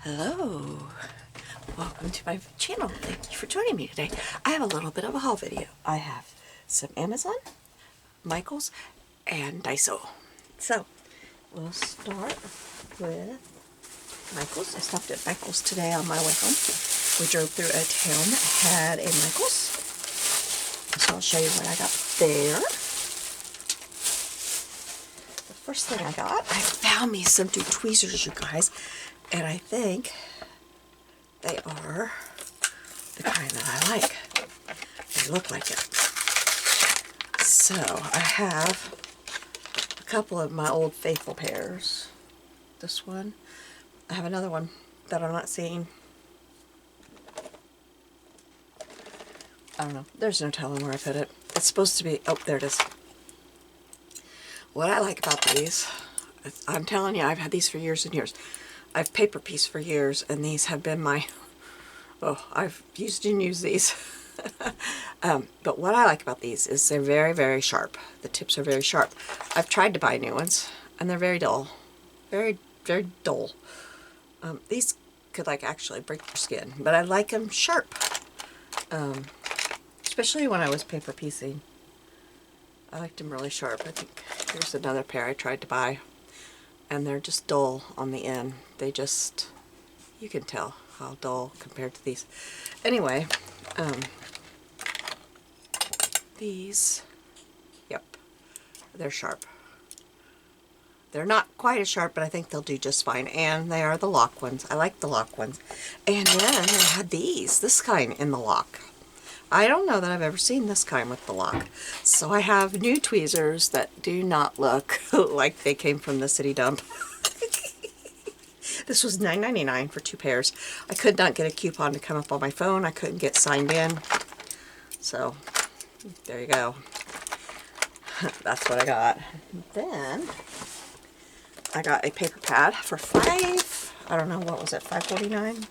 Hello, welcome to my channel. Thank you for joining me today. I have a little bit of a haul video. I have some Amazon, Michaels, and Daiso. So, we'll start with Michaels. I stopped at Michaels today on my way home. We drove through a town that had a Michaels. So I'll show you what I got there. The first thing I got, I found me some new tweezers, you guys. And I think they are the kind that I like. They look like it. So I have a couple of my old faithful pairs. This one. I have another one that I'm not seeing. I don't know. There's no telling where I put it. It's supposed to be... Oh, there it is. What I like about these, I'm telling you, I've had these for years and years. I've paper piece for years, and these have been my... Oh, I've used and used these. But what I like about these is they're very, very sharp. The tips are very sharp. I've tried to buy new ones, and they're very dull. Very, very dull. These could, like, actually break your skin, but I like them sharp. Especially when I was paper piecing. I liked them really sharp. I think here's another pair I tried to buy, and they're just dull on the end. They just, you can tell how dull compared to these. Anyway, these, yep, they're sharp. They're not quite as sharp, but I think they'll do just fine. And they are the lock ones. I like the lock ones. And then they had these, this kind in the lock. I don't know that I've ever seen this kind with the lock. So I have new tweezers that do not look like they came from the city dump. This was $9.99 for 2 pairs. I could not get a coupon to come up on my phone. I couldn't get signed in. So, there you go. That's what I got. Then, I got a paper pad for I don't know, what was it, $5.49?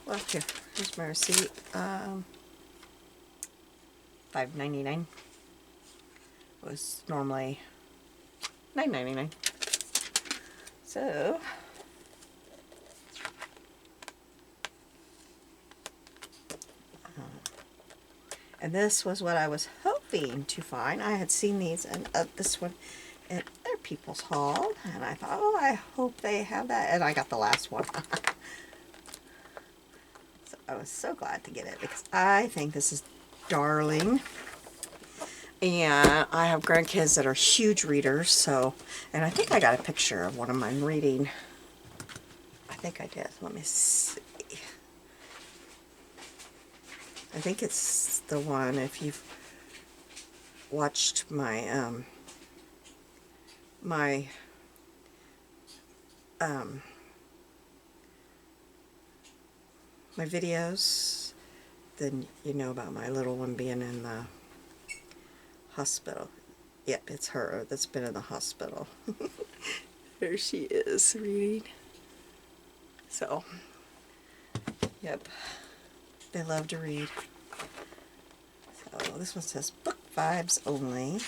Well, here's my receipt. $5.99 was normally $9.99. So, and this was what I was hoping to find. I had seen these and this one at other people's haul, and I thought, oh, I hope they have that, and I got the last one. So I was so glad to get it because I think this is darling. And I have grandkids that are huge readers, so, and I think I got a picture of one of mine reading. I think I did. Let me see. I think it's the one, if you've watched my, my videos, then you know about my little one being in the hospital. Yep, it's her that's been in the hospital. There she is reading. So, yep, they love to read. So this one says book vibes only,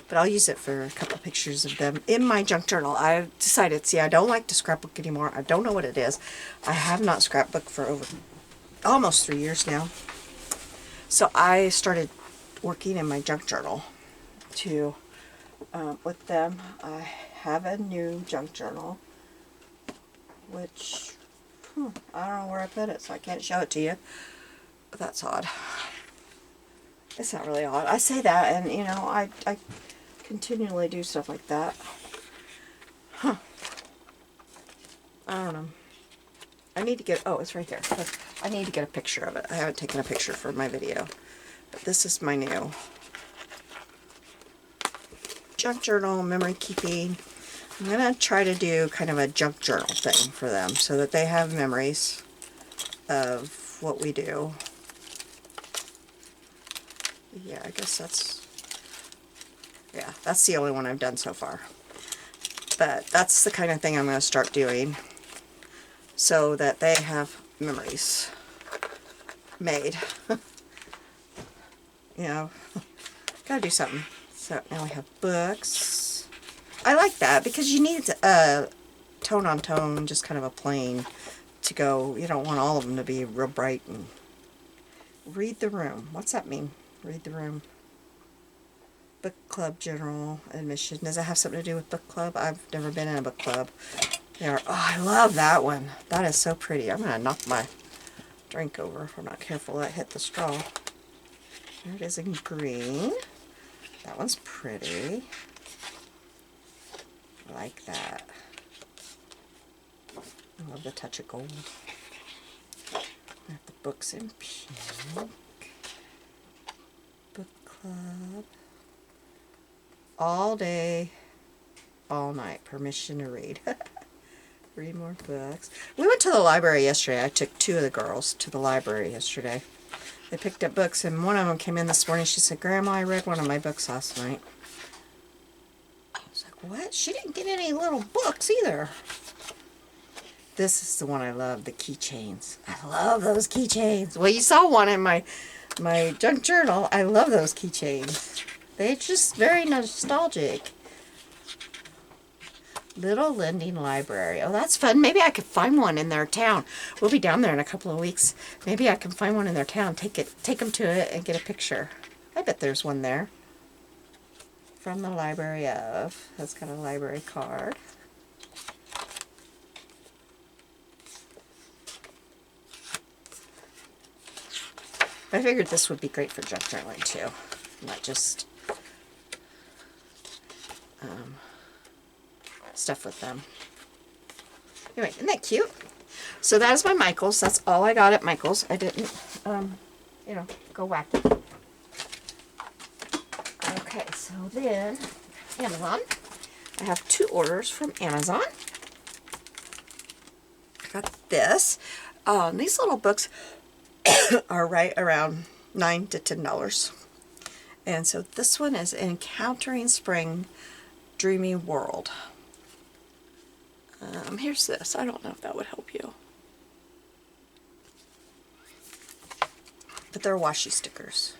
but I'll use it for a couple pictures of them in my junk journal. I've decided, see, I don't like to scrapbook anymore. I don't know what it is. I have not scrapbooked for over almost 3 years now. So I started working in my junk journal to with them. I have a new junk journal, which I don't know where I put it, so I can't show it to you. But that's odd. It's not really odd. I say that, and you know, I continually do stuff like that. Huh. I don't know. I need to get, oh, it's right there. I need to get a picture of it. I haven't taken a picture for my video. But this is my new junk journal, memory keeping. I'm going to try to do kind of a junk journal thing for them so that they have memories of what we do. Yeah, I guess that's the only one I've done so far. But that's the kind of thing I'm going to start doing so that they have memories made. You know, gotta do something. So now we have books. I like that because you need tone on tone, just kind of a plain to go, you don't want all of them to be real bright. And read the room. What's that mean? Read the room. Book club general admission. Does that have something to do with book club? I've never been in a book club. They are, oh, I love that one. That is so pretty. I'm going to knock my drink over if I'm not careful. That hit the straw. There it is in green. That one's pretty. I like that. I love the touch of gold. I have the books in pink. Book club. All day, all night. Permission to read. Read more books. We went to the library yesterday. I took 2 of the girls to the library yesterday. They picked up books, and one of them came in this morning. She said, Grandma, I read one of my books last night. I was like, what? She didn't get any little books either. This is the one I love, the keychains. I love those keychains. Well, you saw one in my junk journal. I love those keychains. They're just very nostalgic. Little Lending Library. Oh, that's fun. Maybe I could find one in their town. We'll be down there in a couple of weeks. Maybe I can find one in their town. Take them to it and get a picture. I bet there's one there. From the library of. That's got a library card. I figured this would be great for junk journaling too. Not just stuff with them. Anyway, isn't that cute? So that is my Michaels. That's all I got at Michaels. I didn't, you know, go wacky. Okay, so then Amazon. I have 2 orders from Amazon. I got this. These little books are right around $9 to $10. And so this one is Encountering Spring, Dreamy World. Here's this. I don't know if that would help you. But they're washi stickers.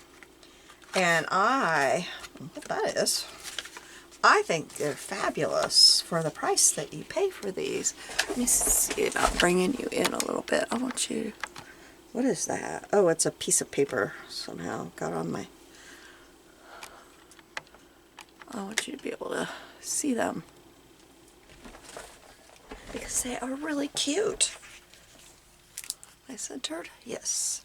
And what that is, I think they're fabulous for the price that you pay for these. Let me see about bringing you in a little bit. I want you, what is that? Oh, it's a piece of paper somehow got on my, I want you to be able to see them. Because they are really cute. Am I centered? Yes.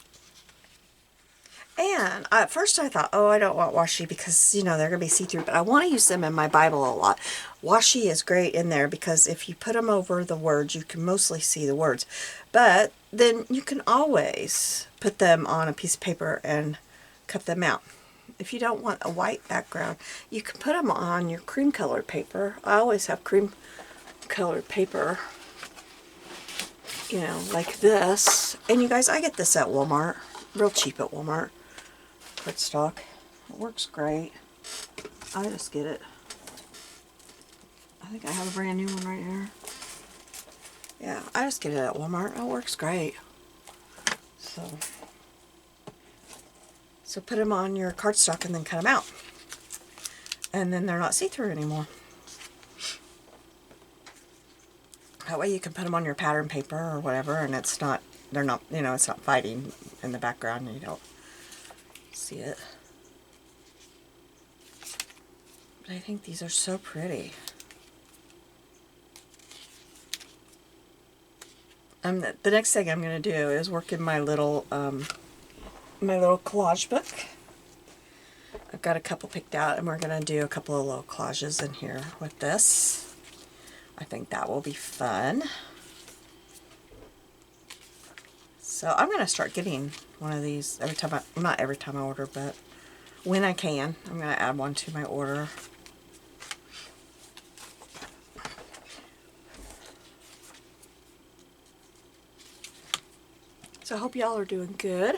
And at first I thought, oh, I don't want washi because, you know, they're going to be see-through. But I want to use them in my Bible a lot. Washi is great in there because if you put them over the words, you can mostly see the words. But then you can always put them on a piece of paper and cut them out. If you don't want a white background, you can put them on your cream-colored paper. I always have cream-colored paper, you know, like this. And you guys, I get this at Walmart. Real cheap at Walmart. Stock. It works great. I just get it. I think I have a brand new one right here. Yeah, I just get it at Walmart. It works great. So put them on your cardstock and then cut them out. And then they're not see-through anymore. That way you can put them on your pattern paper or whatever, and it's not, they're not, you know, it's not fighting in the background and you don't see it. But I think these are so pretty. The next thing I'm going to do is work in my little collage book. I've got a couple picked out, and we're going to do a couple of little collages in here with this. I think that will be fun. So I'm going to start getting one of these every time not every time I order, but when I can, I'm going to add one to my order. So I hope y'all are doing good.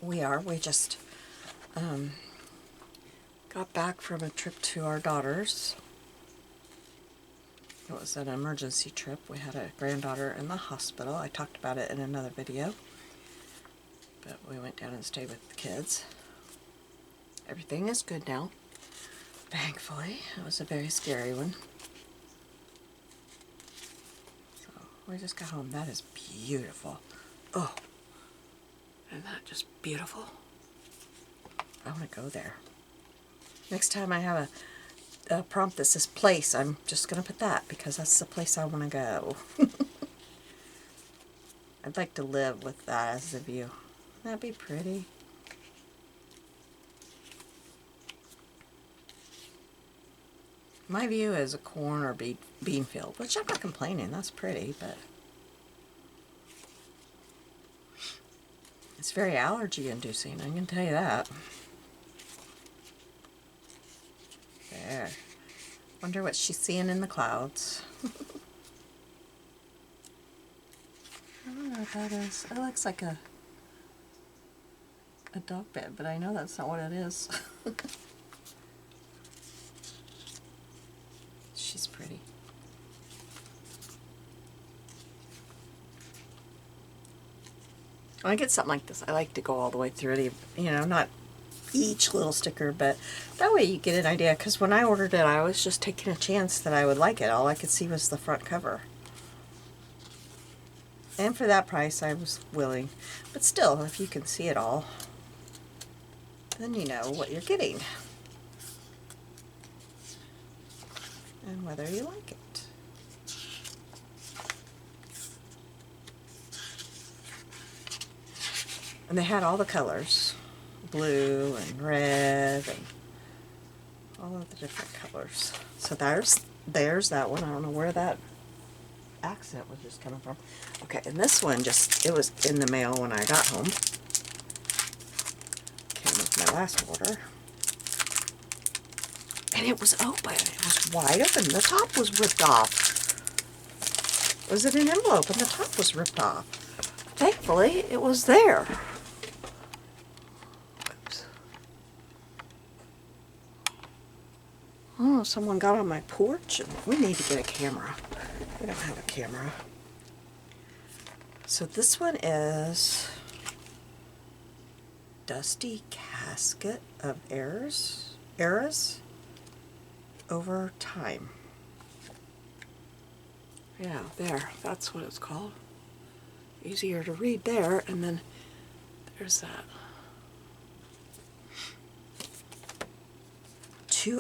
We are. We just got back from a trip to our daughter's. It was an emergency trip. We had a granddaughter in the hospital. I talked about it in another video. But we went down and stayed with the kids. Everything is good now. Thankfully. It was a very scary one. We just got home. That is beautiful. Oh, isn't that just beautiful? I want to go there. Next time I have a prompt that says place, I'm just going to put that because that's the place I want to go. I'd like to live with that as a view. That'd be pretty. My view is a corn or bean field, which I'm not complaining. That's pretty, but it's very allergy inducing, I can tell you that. There. Wonder what she's seeing in the clouds. I don't know what that is. It looks like a dog bed, but I know that's not what it is. She's pretty. When I get something like this, I like to go all the way through it, you know, not each little sticker, but that way you get an idea, because when I ordered it, I was just taking a chance that I would like it. All I could see was the front cover. And for that price, I was willing. But still, if you can see it all, then you know what you're getting. And whether you like it. And they had all the colors. Blue and red and all of the different colors. So there's that one. I don't know where that accent was just coming from. Okay, and this one it was in the mail when I got home. Came with my last order. And it was open. It was wide open. The top was ripped off. It was in an envelope and the top was ripped off. Thankfully, it was there. Oh, someone got on my porch, and we need to get a camera. We don't have a camera. So this one is Dusty Casket of Eras Over Time. Yeah, there. That's what it's called. Easier to read there, and then there's that.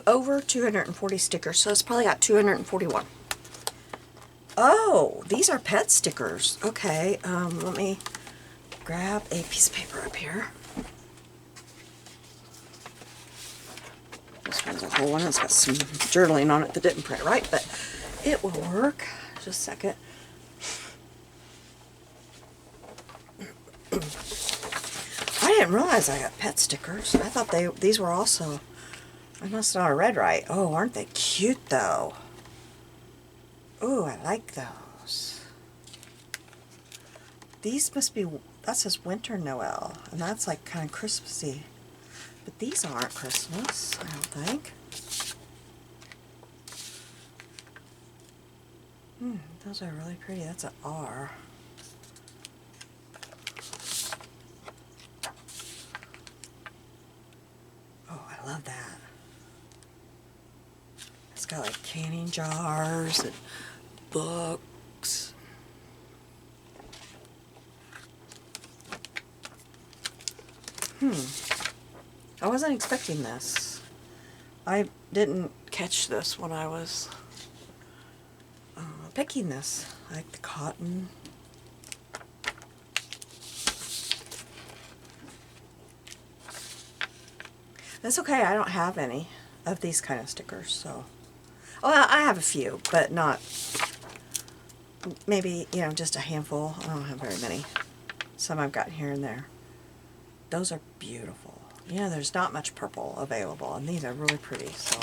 Over 240 stickers, so it's probably got 241. Oh, these are pet stickers. Okay, let me grab a piece of paper up here. This one's a whole one. It's got some journaling on it that didn't print right, but it will work. Just a second. I didn't realize I got pet stickers. I thought these were also... I must not have read right. Oh, aren't they cute, though? Oh, I like those. These must be... That says Winter Noel, and that's like kind of Christmassy. But these aren't Christmas, I don't think. Those are really pretty. That's an R. Oh, I love that. It's got like canning jars and books. I wasn't expecting this. I didn't catch this when I was picking this. I like the cotton. That's okay, I don't have any of these kind of stickers, so... Well, I have a few, but not... Maybe, you know, just a handful. I don't have very many. Some I've got here and there. Those are beautiful. You know, there's not much purple available, and these are really pretty, so...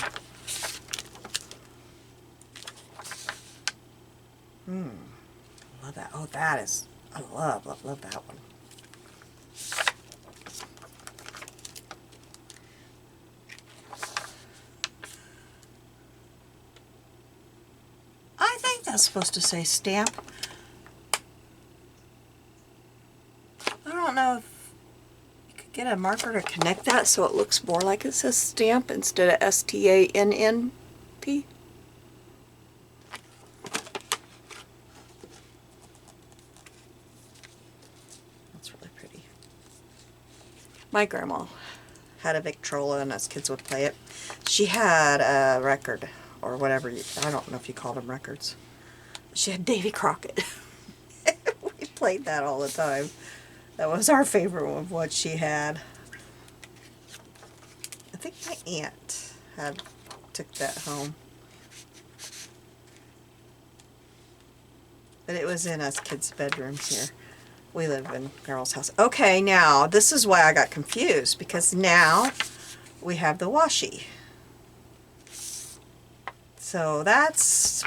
Love that. Oh, that is... I love that one. I think that's supposed to say stamp. I don't know if you could get a marker to connect that so it looks more like it says stamp instead of S-T-A-N-N-P. My grandma had a Victrola and us kids would play it. She had a record, or whatever, I don't know if you called them records. She had Davy Crockett. We played that all the time. That was our favorite of what she had. I think my aunt took that home. But it was in us kids' bedrooms here. We live in Carol's house. Okay, now this is why I got confused, because now we have the washi. So that's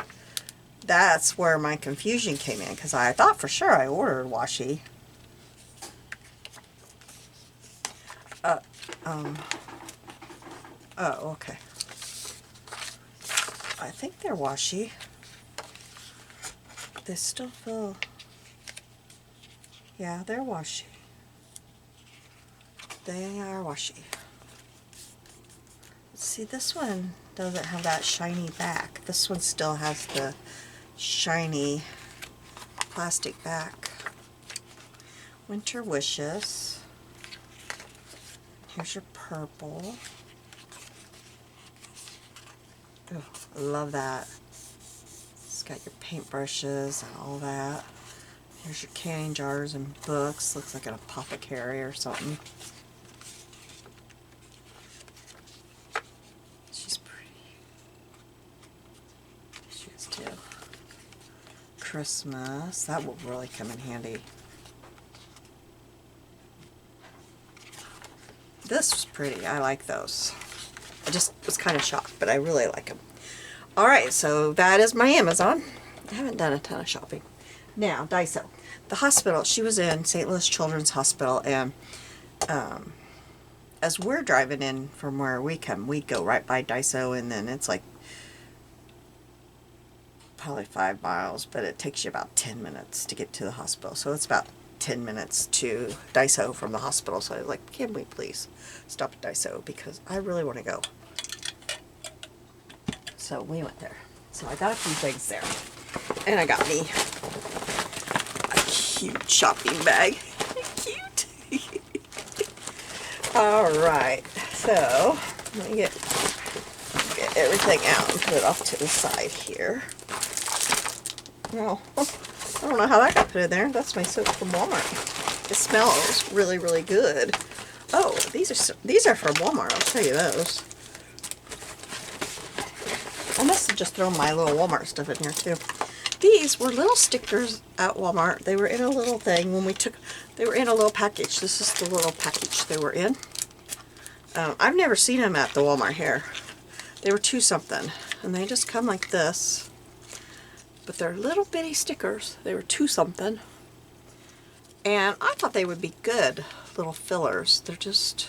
where my confusion came in, because I thought for sure I ordered washi. Oh, okay. I think they're washi. They still feel, yeah, they're washi. They are washi. See, this one doesn't have that shiny back. This one still has the shiny plastic back. Winter Wishes. Here's your purple. Oh, I love that. It's got your paintbrushes and all that. Here's your canning jars and books. Looks like an apothecary or something. She's pretty. She is too. Christmas. That will really come in handy. This was pretty. I like those. I just was kind of shocked, but I really like them. Alright, so that is my Amazon. I haven't done a ton of shopping. Now, Daiso. The hospital, she was in St. Louis Children's Hospital, and as we're driving in from where we come, we go right by Daiso, and then it's like probably 5 miles, but it takes you about 10 minutes to get to the hospital. So it's about 10 minutes to Daiso from the hospital. So I was like, can we please stop at Daiso, because I really want to go. So we went there. So I got a few things there. And I got me a cute shopping bag. Cute. Alright, so let me get everything out and put it off to the side here. Well, I don't know how that got put in there. That's my soap from Walmart. It smells really, really good. Oh, these are from Walmart. I'll show you those. I must have just thrown my little Walmart stuff in here too. These were little stickers at Walmart. They were in a little thing when we took. They were in a little package. This is the little package they were in. I've never seen them at the Walmart here. They were 2 something, and they just come like this. But they're little bitty stickers. They were 2 something. And I thought they would be good little fillers. They're just,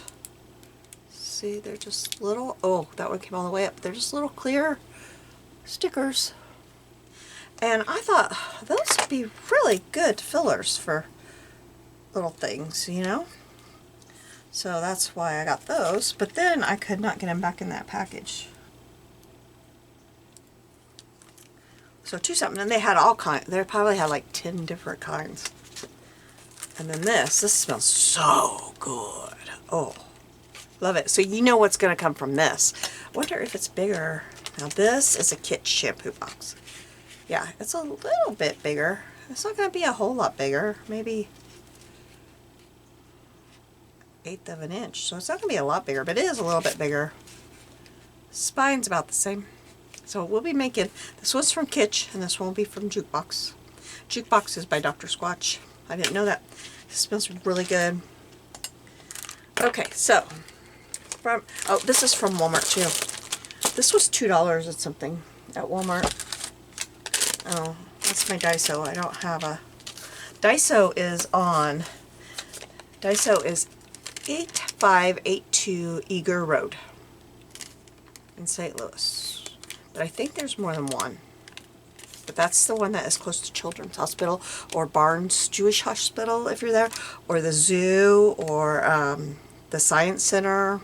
see, they're just little, oh, that one came all the way up. They're just little clear stickers. And I thought those would be really good fillers for little things, you know? So that's why I got those. But then I could not get them back in that package. So 2 something, and they had all kinds. They probably had like 10 different kinds. And then this smells so good. Oh, love it. So you know what's going to come from this. I wonder if it's bigger. Now this is a Kit shampoo box. Yeah, it's a little bit bigger. It's not going to be a whole lot bigger. Maybe 1/8 of an inch. So it's not going to be a lot bigger, but it is a little bit bigger. Spine's about the same. So we'll be making, this one's from Kitsch, and this one will be from Jukebox. Jukebox is by Dr. Squatch. I didn't know that. It smells really good. Okay, so, oh, this is from Walmart too. This was $2 and something at Walmart. Oh, that's my Daiso. I don't have a, Daiso is 8582 Eager Road in St. Louis. But I think there's more than one. But that's the one that is close to Children's Hospital, or Barnes Jewish Hospital if you're there, or the zoo, or the Science Center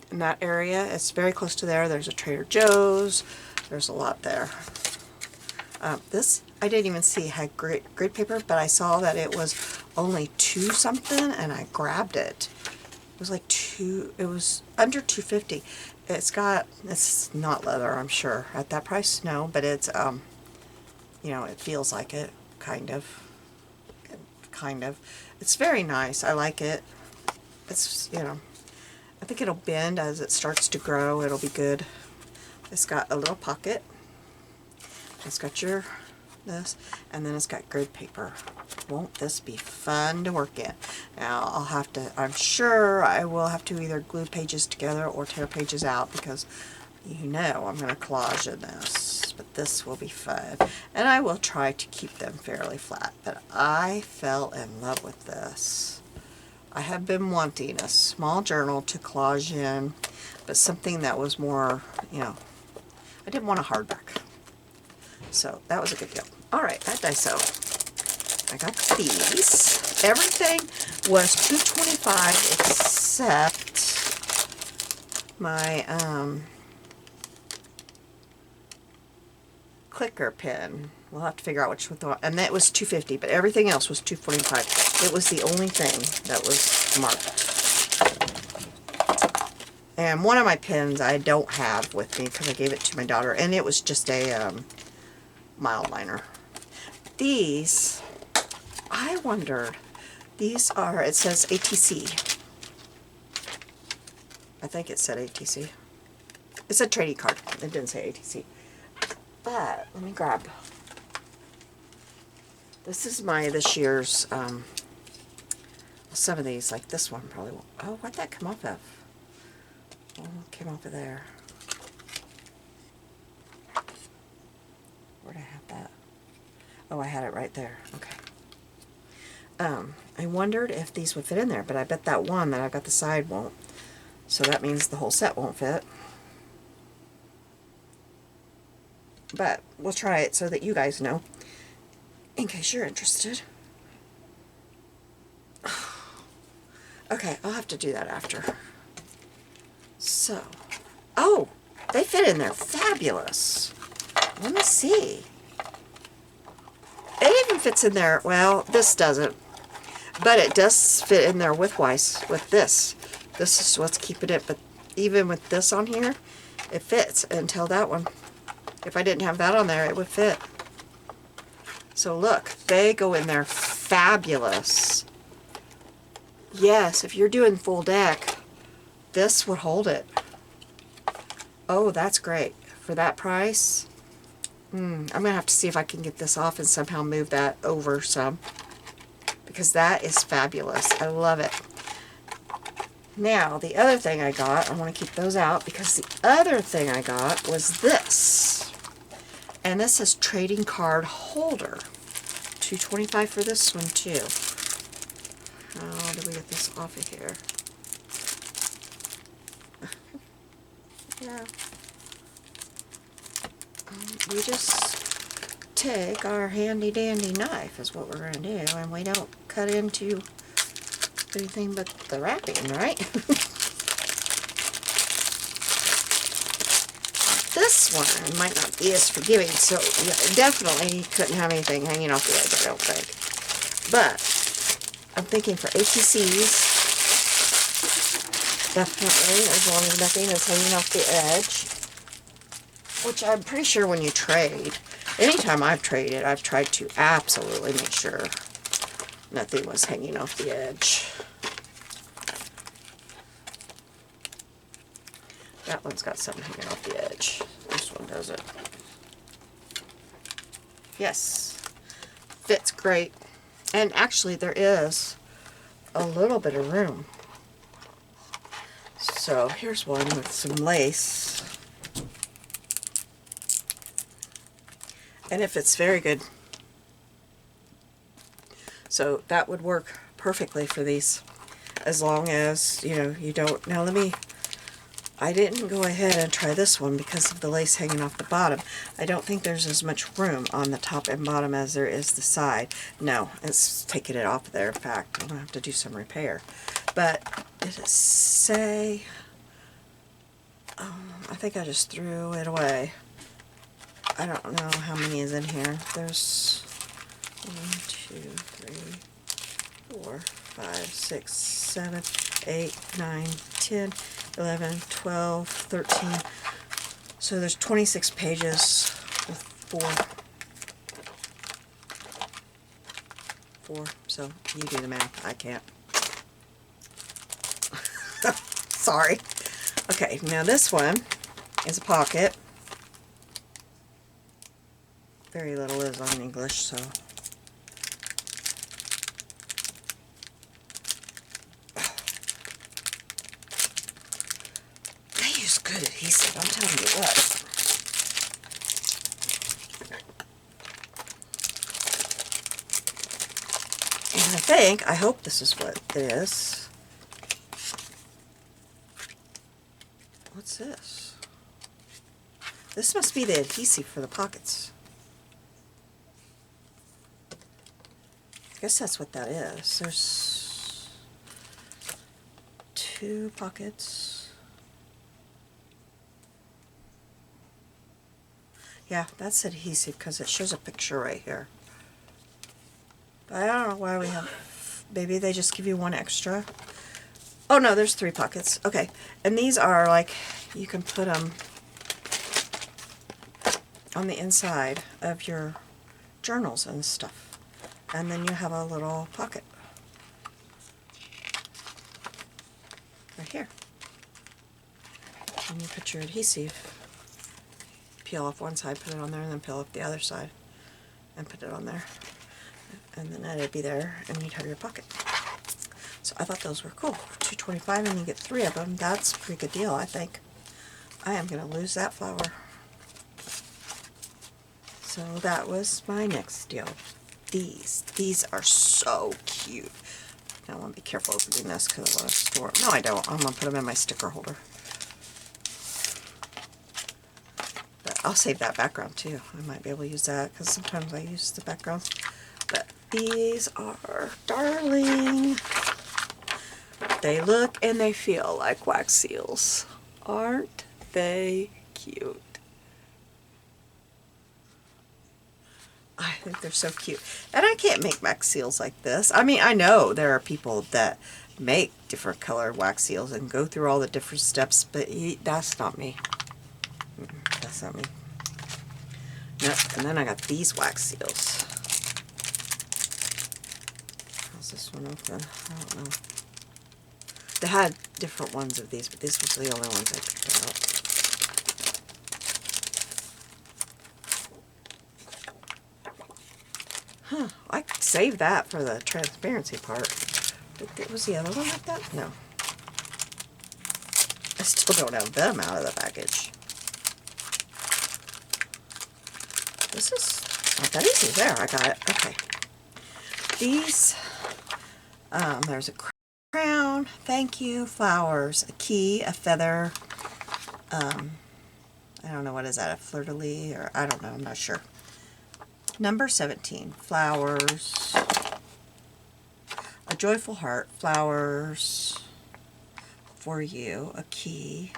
in that area. It's very close to there. There's a Trader Joe's. There's a lot there. This I didn't even see had grid paper, but I saw that it was only 2 something, and I grabbed it. was like it was under $2.50. It's not leather, I'm sure. At that price, no, but it's, you know, it feels like it, kind of. It's very nice. I like it. It's, you know, I think it'll bend as it starts to grow. It'll be good. It's got a little pocket. It's got this, and then it's got grid paper. Won't this be fun to work in? Now I'm sure I will have to either glue pages together or tear pages out, because you know I'm going to collage in this, but this will be fun. And I will try to keep them fairly flat, but I fell in love with this. I have been wanting a small journal to collage in, but something that was more, you know, I didn't want a hardback. So that was a good deal. Alright, at Daiso, I got these. Everything was $2.25 except my clicker pen. We'll have to figure out which one. And that was $2.50, but everything else was $2.25. It was the only thing that was marked. And one of my pens I don't have with me because I gave it to my daughter, and it was just a mild liner. These, I wondered, these are, it says ATC. I think it said ATC. It said trading card. It didn't say ATC. But, let me grab. This is this year's, some of these, like this one probably won't. Oh, what'd that come off of? Oh, it came off of there. Where'd I have that? Oh, I had it right there. Okay. I wondered if these would fit in there, but I bet that one that I've got the side won't. So that means the whole set won't fit. But we'll try it so that you guys know, in case you're interested. Okay, I'll have to do that after. So, oh, they fit in there. Fabulous. Let me see. It even fits in there. Well, this doesn't. But it does fit in there with this. This is what's keeping it. But even with this on here, it fits until that one. If I didn't have that on there, it would fit. So look, they go in there fabulous. Yes, if you're doing full deck, this would hold it. Oh, that's great. For that price, I'm going to have to see if I can get this off and somehow move that over some. Because that is fabulous. I love it. Now, the other thing I got, I want to keep those out, because the other thing I got was this. And this is trading card holder. $2.25 for this one, too. How do we get this off of here? Yeah. We just take our handy dandy knife is what we're going to do, and we don't cut into anything but the wrapping, right? This one might not be as forgiving, so yeah, definitely couldn't have anything hanging off the edge, I don't think. But I'm thinking for ATCs, definitely, as long as nothing is hanging off the edge. Which I'm pretty sure when you trade, anytime I've traded, I've tried to absolutely make sure nothing was hanging off the edge. That one's got something hanging off the edge. This one doesn't. Yes. Fits great. And actually there is a little bit of room. So here's one with some lace. And it fits very good. So that would work perfectly for these. As long as, you know, you don't... Now I didn't go ahead and try this one because of the lace hanging off the bottom. I don't think there's as much room on the top and bottom as there is the side. No, it's taking it off there. In fact, I'm going to have to do some repair. But did it say... I think I just threw it away. I don't know how many is in here. There's 1, 2, 3, 4, 5, 6, 7, 8, 9, 10, 11, 12, 13. So there's 26 pages with four. So you do the math. I can't. Sorry. Okay, now this one is a pocket. Very little is on English, so. They use good adhesive, I'm telling you what. And I hope this is what it is. What's this? This must be the adhesive for the pockets. I guess that's what that is. There's 2 pockets. Yeah, that's adhesive because it shows a picture right here. But I don't know why we have... Maybe they just give you 1 extra. Oh no, there's 3 pockets. Okay, and these are like, you can put them on the inside of your journals and stuff. And then you have a little pocket. Right here. And you put your adhesive. Peel off one side, put it on there, and then peel off the other side. And put it on there. And then that'd be there, and you'd have your pocket. So I thought those were cool. $2.25 and you get 3 of them. That's a pretty good deal, I think. I am going to lose that flower. So that was my next deal. These are so cute. Now I want to be careful opening this because I want to store them. No, I don't. I'm going to put them in my sticker holder. But I'll save that background too. I might be able to use that because sometimes I use the background. But these are darling. They look and they feel like wax seals. Aren't they cute? I think they're so cute. And I can't make wax seals like this. I mean, I know there are people that make different colored wax seals and go through all the different steps, but that's not me. That's not me. Nope. And then I got these wax seals. How's this one open? I don't know. They had different ones of these, but these were the only ones I picked out. Huh, I saved that for the transparency part. Was the other one like that? No. I still don't have them out of the package. This is not that easy. There, I got it. Okay. These, there's a crown, thank you, flowers, a key, a feather, I don't know, what is that, a fleur-de-lis, or I don't know, I'm not sure. Number 17, flowers, a joyful heart, flowers for you, a key,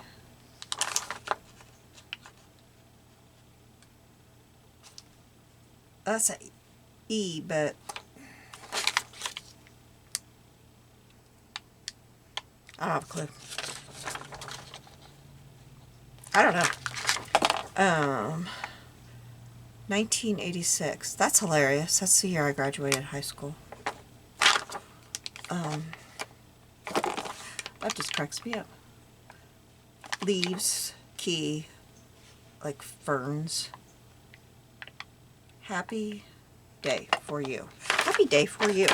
that's an E, but I don't have a clue. I don't know. 1986. That's hilarious. That's the year I graduated high school. That just cracks me up. Leaves, key, like ferns. Happy day for you. Happy day for you.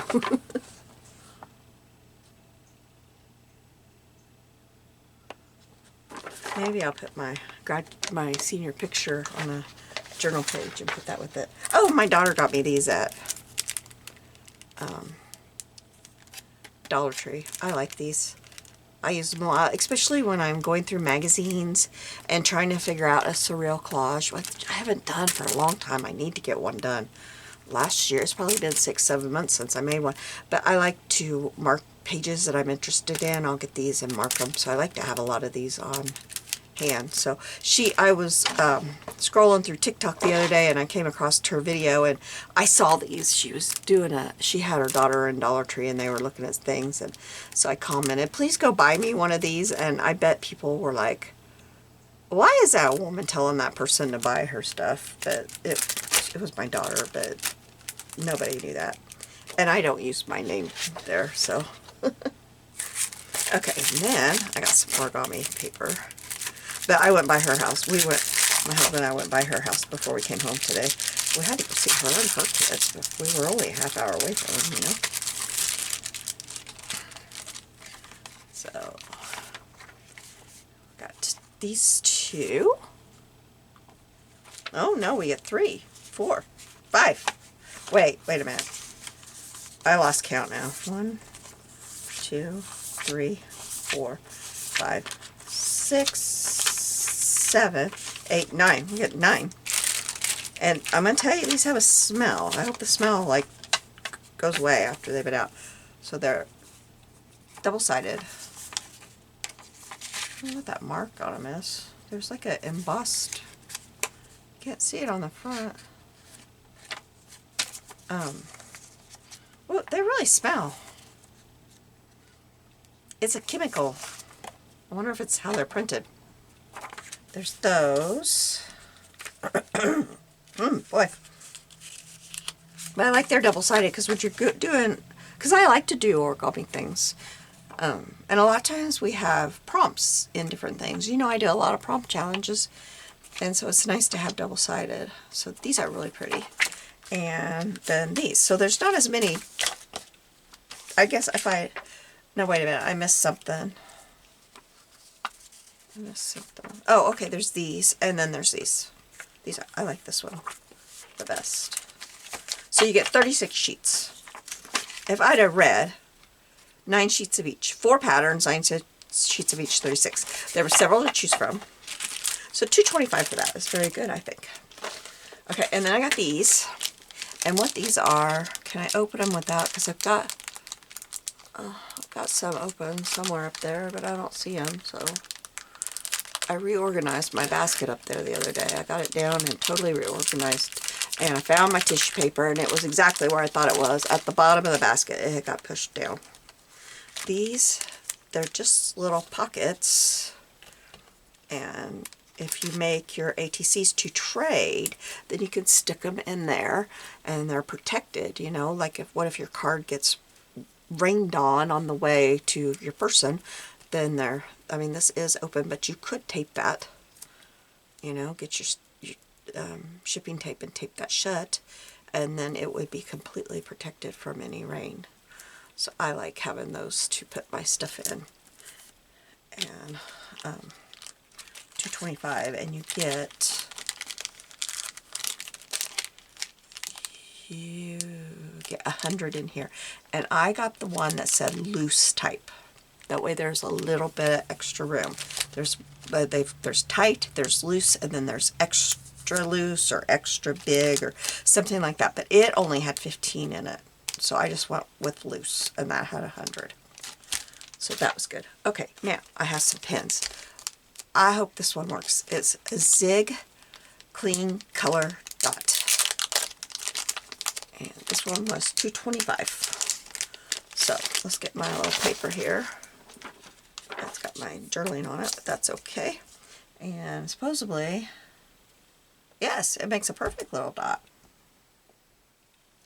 Maybe I'll put my senior picture on a journal page and put that with it. Oh, my daughter got me these at Dollar Tree. I like these. I use them a lot, especially when I'm going through magazines and trying to figure out a surreal collage, which I haven't done for a long time. I need to get one done. Last year, it's probably been 6-7 months since I made one, but I like to mark pages that I'm interested in. I'll get these and mark them, so I like to have a lot of these on hand. So I was scrolling through TikTok the other day, and I came across her video, and I saw these. She had her daughter in Dollar Tree, and they were looking at things, and so I commented, please go buy me one of these. And I bet people were like, why is that woman telling that person to buy her stuff? But it was my daughter, but nobody knew that. And I don't use my name there, so. Okay, and then I got some origami paper. But I went by her house. My husband and I went by her house before we came home today. We had to go see her and her kids, but we were only a half hour away from them, you know. So, got these two. Oh, no, we get 3, 4, 5. Wait a minute. I lost count now. 1, 2, 3, 4, 5, 6, 7, 8, 9. We get 9. And I'm going to tell you, these have a smell. I hope the smell, like, goes away after they've been out. So they're double-sided. I don't know what that mark on them is. There's like a embossed. You can't see it on the front. Well, they really smell. It's a chemical. I wonder if it's how they're printed. There's those. Boy. But I like they're double-sided because what you're doing, because I like to do origami things. And a lot of times we have prompts in different things. You know, I do a lot of prompt challenges, and so it's nice to have double-sided. So these are really pretty. And then these. So there's not as many. I guess no, wait a minute. I missed something. Oh, okay. There's these, and then there's these. I like this one the best. So you get 36 sheets. If I'd have read 9 sheets of each, 4 patterns, 9 sheets of each, 36. There were several to choose from. So $2.25 for that is very good, I think. Okay, and then I got these. And what these are, can I open them without, because I've got some open somewhere up there, but I don't see them, so I reorganized my basket up there the other day. I got it down and totally reorganized, and I found my tissue paper, and it was exactly where I thought it was, at the bottom of the basket. It got pushed down. These, they're just little pockets, and if you make your ATCs to trade, then you can stick them in there, and they're protected, you know, like what if your card gets rained on the way to your person, then this is open, but you could tape that, you know, get your shipping tape and tape that shut, and then it would be completely protected from any rain. So I like having those to put my stuff in. And $2.25, and you get 100 in here. And I got the one that said loose type. That way there's a little bit of extra room. There's tight, there's loose, and then there's extra loose or extra big or something like that. But it only had 15 in it. So I just went with loose, and that had 100. So that was good. Okay, now I have some pens. I hope this one works. It's a Zig Clean Color Dot. And this one was $2.25. So let's get my little paper here. It's got my journaling on it, but that's okay. And supposedly, yes, it makes a perfect little dot.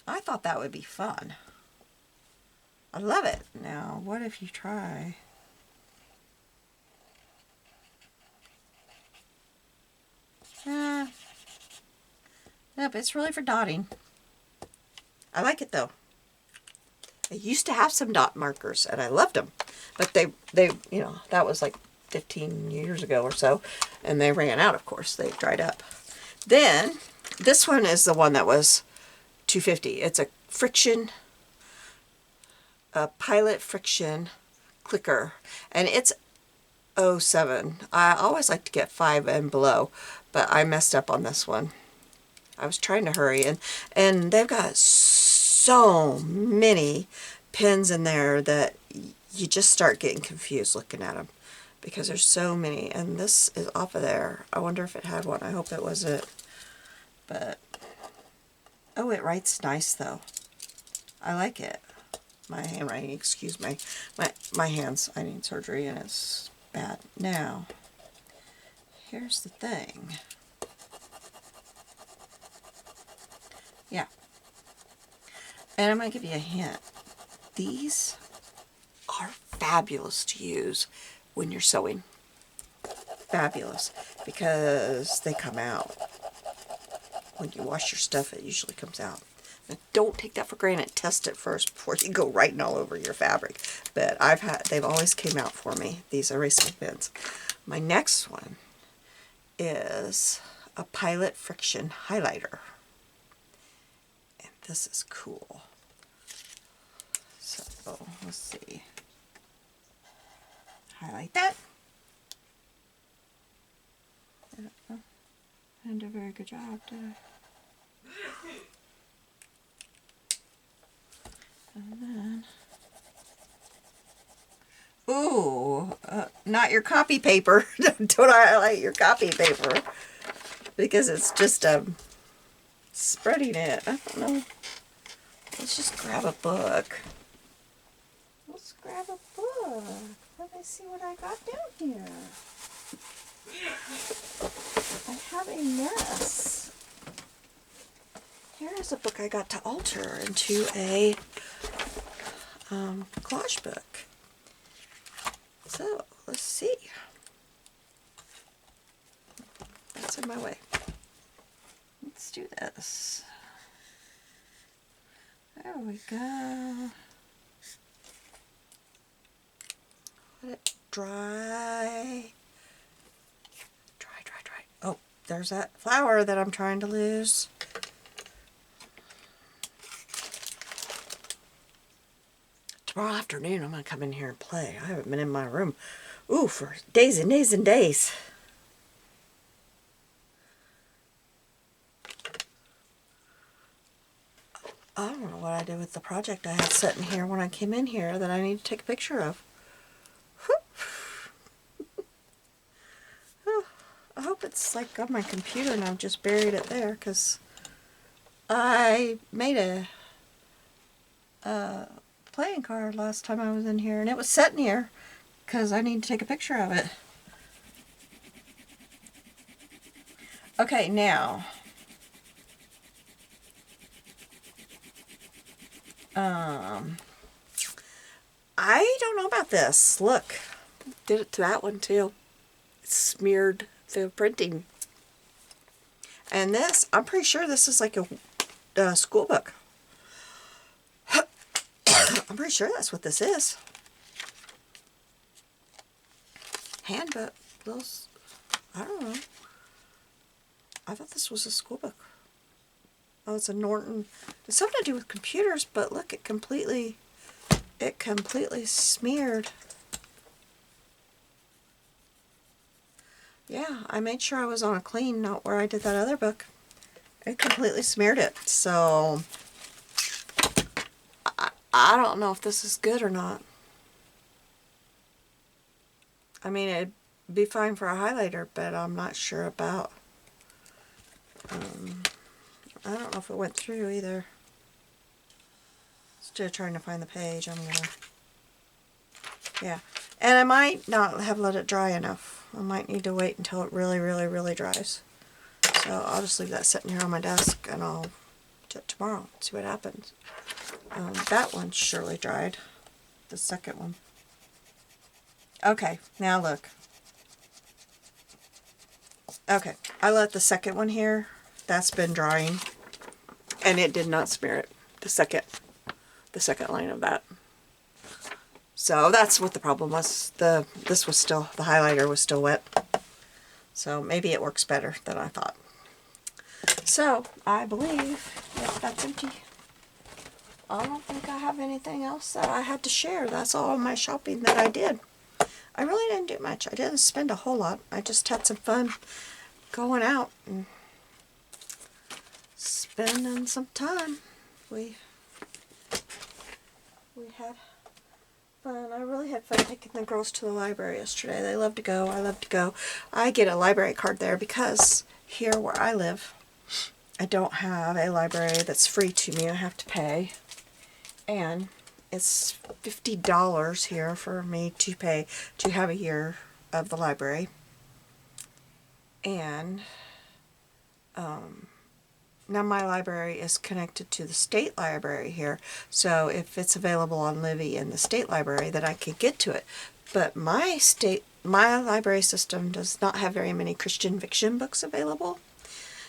I thought that would be fun. I love it. Now, what if you try? Nope, it's really for dotting. I like it though. I used to have some dot markers and I loved them, but they you know, that was like 15 years ago or so, and they ran out, of course. They dried up. Then this one is the one that was $2.50. It's a Pilot Friction clicker, and it's 07. I always like to get 5 and below, but I messed up on this one. I was trying to hurry, and they've got so many pins in there that you just start getting confused looking at them. because there's so many, and this is off of there. I wonder if it had one. I hope it was it. But, oh, it writes nice though. I like it. My handwriting, excuse me. My hands, I need surgery and it's bad. Now, here's the thing. Yeah. And I'm going to give you a hint. These are fabulous to use when you're sewing. Fabulous. Because they come out. When you wash your stuff, it usually comes out. Now, don't take that for granted. Test it first before you go writing all over your fabric. But they've always came out for me, these erasing pens. My next one is a Pilot Friction highlighter. And this is cool. So, let's see. Highlight that. I didn't do a very good job, did I? And then, ooh, not your copy paper. Don't highlight your copy paper because it's just spreading it. I don't know. Let's just grab a book. Let's grab a book. Let me see what I got down here. I have a mess. Here is a book I got to alter into a collage book. So, let's see. That's in my way. Let's do this. There we go. Let it dry. Dry. Oh, there's that flower that I'm trying to lose. Tomorrow afternoon I'm going to come in here and play. I haven't been in my room, for days and days and days. I don't know what I did with the project I had sitting here when I came in here that I need to take a picture of. I hope it's like on my computer and I've just buried it there, because I made a playing card last time I was in here and it was sitting here because I need to take a picture of it. Okay, now I don't know about this. Look, did it to that one too. It smeared the printing. And this, I'm pretty sure this is like a school book. I'm pretty sure that's what this is. Handbook. Those, I don't know. I thought this was a school book. Oh, it's a Norton. It's something to do with computers, but look, it completely smeared. Yeah, I made sure I was on a clean, not where I did that other book. It completely smeared it. So, I don't know if this is good or not. I mean, it'd be fine for a highlighter, but I'm not sure about... I don't know if it went through either. Instead of trying to find the page, I'm gonna... Yeah. And I might not have let it dry enough. I might need to wait until it really, really, really dries. So I'll just leave that sitting here on my desk and I'll do it tomorrow and see what happens. That one surely dried. The second one. Okay, now look. Okay, I let the second one here. That's been drying. And it did not smear it. The second line of that. So that's what the problem was. The highlighter was still wet. So maybe it works better than I thought. So I believe, yep, that's empty. I don't think I have anything else that I had to share. That's all my shopping that I did. I really didn't do much. I didn't spend a whole lot. I just had some fun going out and spending some time. We had fun. I really had fun taking the girls to the library yesterday. They love to go. I love to go. I get a library card there because here where I live, I don't have a library that's free to me. I have to pay. And it's $50 here for me to pay to have a year of the library. And now my library is connected to the state library here, so if it's available on Livy in the state library, then I could get to it. But my library system does not have very many Christian fiction books available.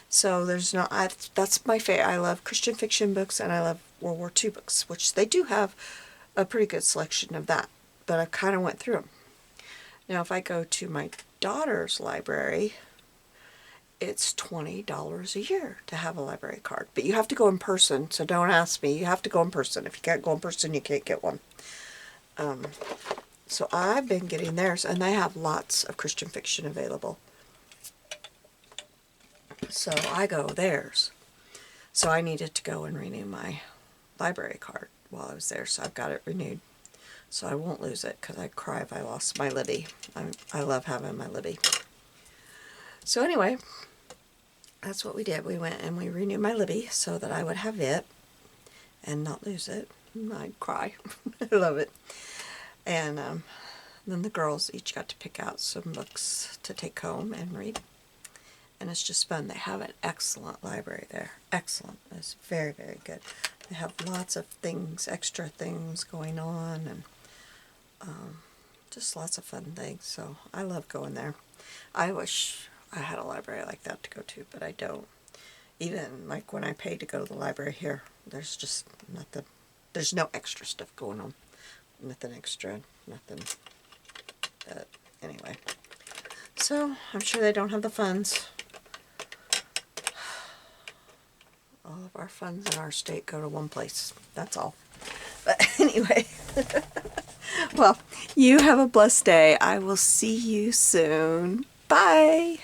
So there's not, that's my favorite. I love Christian fiction books and I love World War II books, which they do have a pretty good selection of that, but I kind of went through them. Now if I go to my daughter's library, it's $20 a year to have a library card. But you have to go in person, so don't ask me. You have to go in person. If you can't go in person, you can't get one. So I've been getting theirs, and they have lots of Christian fiction available. So I go theirs. So I needed to go and renew my library card while I was there, so I've got it renewed. So I won't lose it, because I'd cry if I lost my Libby. I love having my Libby. So anyway, that's what we did. We went and we renewed my Libby so that I would have it and not lose it. I'd cry. I love it. And then the girls each got to pick out some books to take home and read. And it's just fun. They have an excellent library there. Excellent. It's very, very good. They have lots of things, extra things going on, and just lots of fun things. So I love going there. I wish I had a library like that to go to, but I don't. Even like when I pay to go to the library here, there's just nothing. There's no extra stuff going on. Nothing extra, nothing. But anyway, so I'm sure they don't have the funds. All of our funds in our state go to one place. That's all. But anyway, well, you have a blessed day. I will see you soon. Bye.